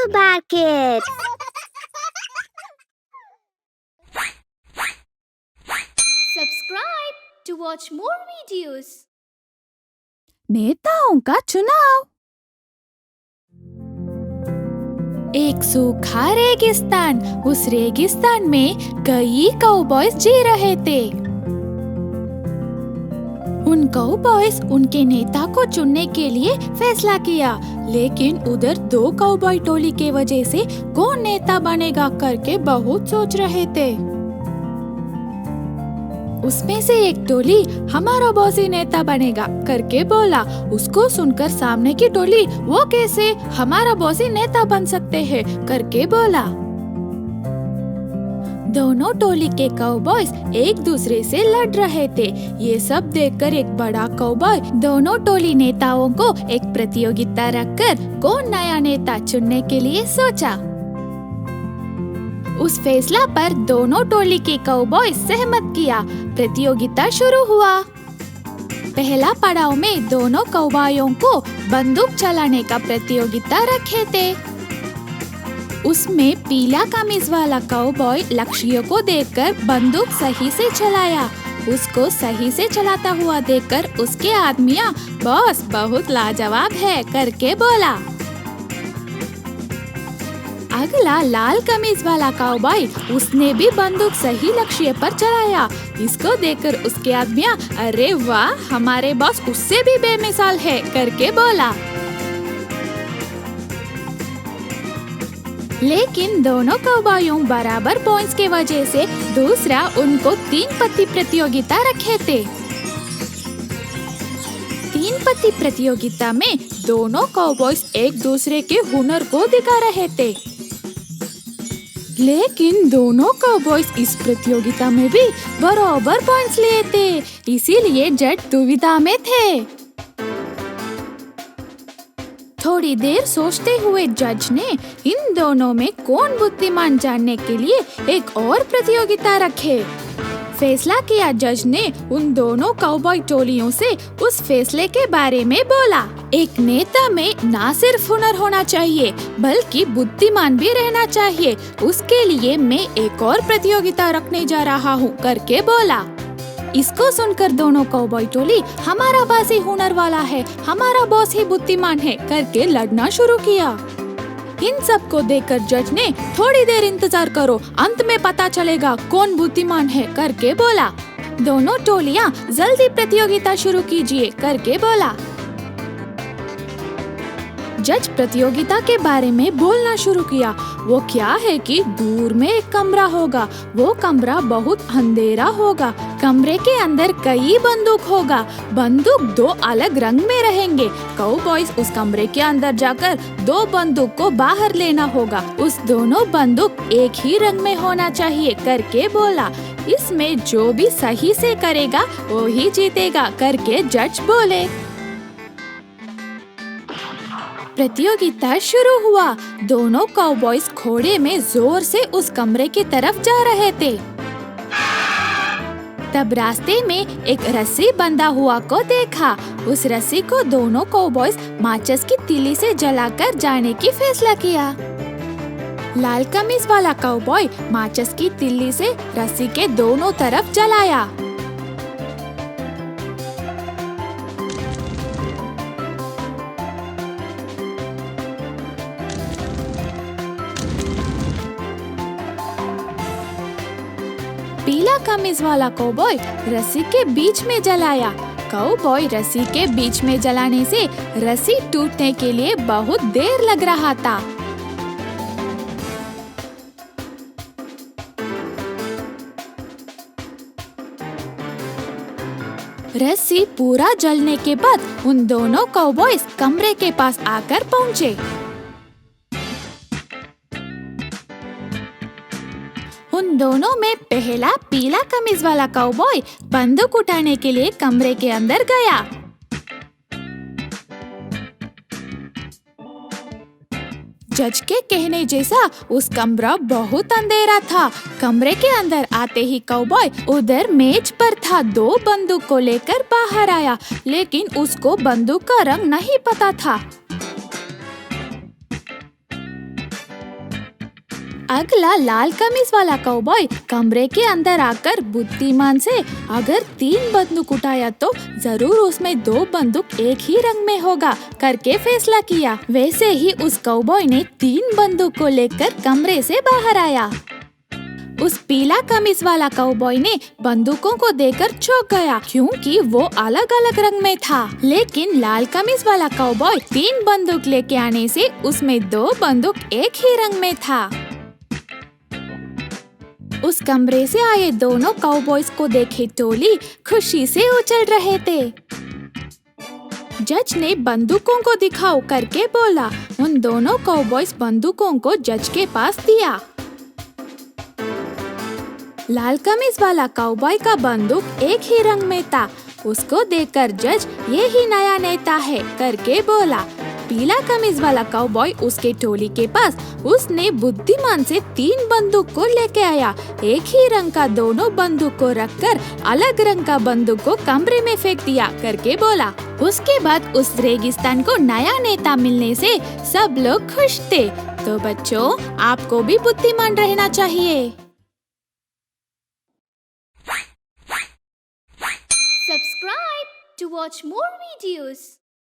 Bear Kids. Subscribe to watch more videos. नेताओं का चुनाव। एक सूखा रेगिस्तान। उस रेगिस्तान में कई काउबॉयज जी रहे थे। उन काउबॉयज उनके नेता को चुनने के लिए फैसला किया, लेकिन उधर दो काउबॉय टोली के वजह से कौन नेता बनेगा करके बहुत सोच रहे थे। उसमें से एक टोली हमारा बॉस ही नेता बनेगा करके बोला। उसको सुनकर सामने की टोली वो कैसे, हमारा बॉस ही नेता बन सकते हैं करके बोला। दोनों टोली के काउबॉयज एक दूसरे से लड़ रहे थे। ये सब देखकर एक बड़ा काउबॉय दोनों टोली नेताओं को एक प्रतियोगिता रखकर कौन नया नेता चुनने के लिए सोचा। उस फैसला पर दोनों टोली के काउबॉय सहमत किया। प्रतियोगिता शुरू हुआ। पहला पड़ाव में दोनों काउबॉयों को बंदूक चलाने का प्रतियोगिता रखे थे। उसमें पीला कमीज वाला काउबॉय लक्ष्य को देखकर बंदूक सही से चलाया। उसको सही से चलाता हुआ देखकर उसके आदमियाँ बॉस बहुत लाजवाब है करके बोला। अगला लाल कमीज वाला काउबॉय, उसने भी बंदूक सही लक्ष्य पर चलाया। इसको देखकर उसके आदमियाँ अरे वाह, हमारे बॉस उससे भी बेमिसाल है करके बोला। लेकिन दोनों काउबॉयों बराबर पॉइंट्स के वजह से दूसरा उनको 3 पत्ती प्रतियोगिता रखे थे। 3 पत्ती प्रतियोगिता में दोनों काउबॉयज एक दूसरे के हुनर को दिखा रहे थे। लेकिन दोनों काउबॉयज इस प्रतियोगिता में भी बराबर पॉइंट्स लिए थे, इसीलिए जज दुविधा में थे। थोड़ी देर सोचते हुए जज ने इन दोनों में कौन बुद्धिमान जानने के लिए एक और प्रतियोगिता रखे। फैसला किया जज ने उन दोनों काउबॉय टोलियों से उस फैसले के बारे में बोला। एक नेता में ना सिर्फ हुनर होना चाहिए बल्कि बुद्धिमान भी रहना चाहिए। उसके लिए मैं एक और प्रतियोगिता रखने जा रहा हूँ करके बोला। इसको सुनकर दोनों काउबॉय टोली हमारा बॉस ही हुनर वाला है, हमारा बॉस ही बुद्धिमान है करके लड़ना शुरू किया। इन सब को देखकर जज ने थोड़ी देर इंतजार करो, अंत में पता चलेगा कौन बुद्धिमान है करके बोला। दोनों टोलियां जल्दी प्रतियोगिता शुरू कीजिए करके बोला। जज प्रतियोगिता के बारे में बोलना शुरू किया। वो क्या है कि दूर में एक कमरा होगा। वो कमरा बहुत अंधेरा होगा। कमरे के अंदर कई बंदूक होगा। बंदूक 2 अलग रंग में रहेंगे। काउबॉयज उस कमरे के अंदर जाकर 2 बंदूक को बाहर लेना होगा। उस दोनों बंदूक एक ही रंग में होना चाहिए करके बोला। इसमें जो भी सही से करेगा वो ही जीतेगा करके जज बोले। प्रतियोगिता शुरू हुआ। दोनों काउबॉयज घोड़े में जोर से उस कमरे की तरफ जा रहे थे। तब रास्ते में एक रस्सी बंधा हुआ को देखा। उस रस्सी को दोनों काउबॉयज माचिस की तीली से जलाकर जाने की फैसला किया। लाल कमीज वाला काउबॉय माचिस की तीली से रस्सी के दोनों तरफ जलाया। पीला कमीज वाला काउबॉय रस्सी के बीच में जलाया। काउबॉय रस्सी के बीच में जलाने से रस्सी टूटने के लिए बहुत देर लग रहा था। रस्सी पूरा जलने के बाद उन दोनों काउबॉयज कमरे के पास आकर पहुँचे। उन दोनों में पहला पीला कमीज वाला काउबॉय बंदूक उठाने के लिए कमरे के अंदर गया। जज के कहने जैसा उस कमरा बहुत अंधेरा था। कमरे के अंदर आते ही काउबॉय उधर मेज पर था 2 बंदूक को लेकर बाहर आया, लेकिन उसको बंदूक का रंग नहीं पता था। अगला लाल कमीज वाला काउबॉय कमरे के अंदर आकर बुद्धिमान से अगर 3 बंदूक उठाया तो जरूर उसमें 2 बंदूक एक ही रंग में होगा करके फैसला किया। वैसे ही उस काउबॉय ने 3 बंदूक को लेकर कमरे से बाहर आया। उस पीला कमीज वाला काउबॉय ने बंदूकों को देखकर चौंक गया क्योंकि वो अलग अलग रंग में था। लेकिन लाल कमीज वाला काउबॉय 3 बंदूक लेके आने से उसमें 2 बंदूक एक ही रंग में था। उस कमरे से आए दोनों काउबॉयज को देखे टोली खुशी से उछल रहे थे। जज ने बंदूकों को दिखाओ करके बोला। उन दोनों काउबॉयज बंदूकों को जज के पास दिया। लाल कमीज वाला काउबॉय का बंदूक एक ही रंग में था। उसको देखकर जज ये ही नया नेता है करके बोला। पीला कमीज वाला काउबॉय उसके टोली के पास उसने बुद्धिमान से 3 बंदूक को लेके आया। एक ही रंग का दोनों बंदूक को रखकर अलग रंग का बंदूक को कमरे में फेंक दिया करके बोला। उसके बाद उस रेगिस्तान को नया नेता मिलने से सब लोग खुश थे। तो बच्चों, आपको भी बुद्धिमान रहना चाहिए। Subscribe to watch more videos.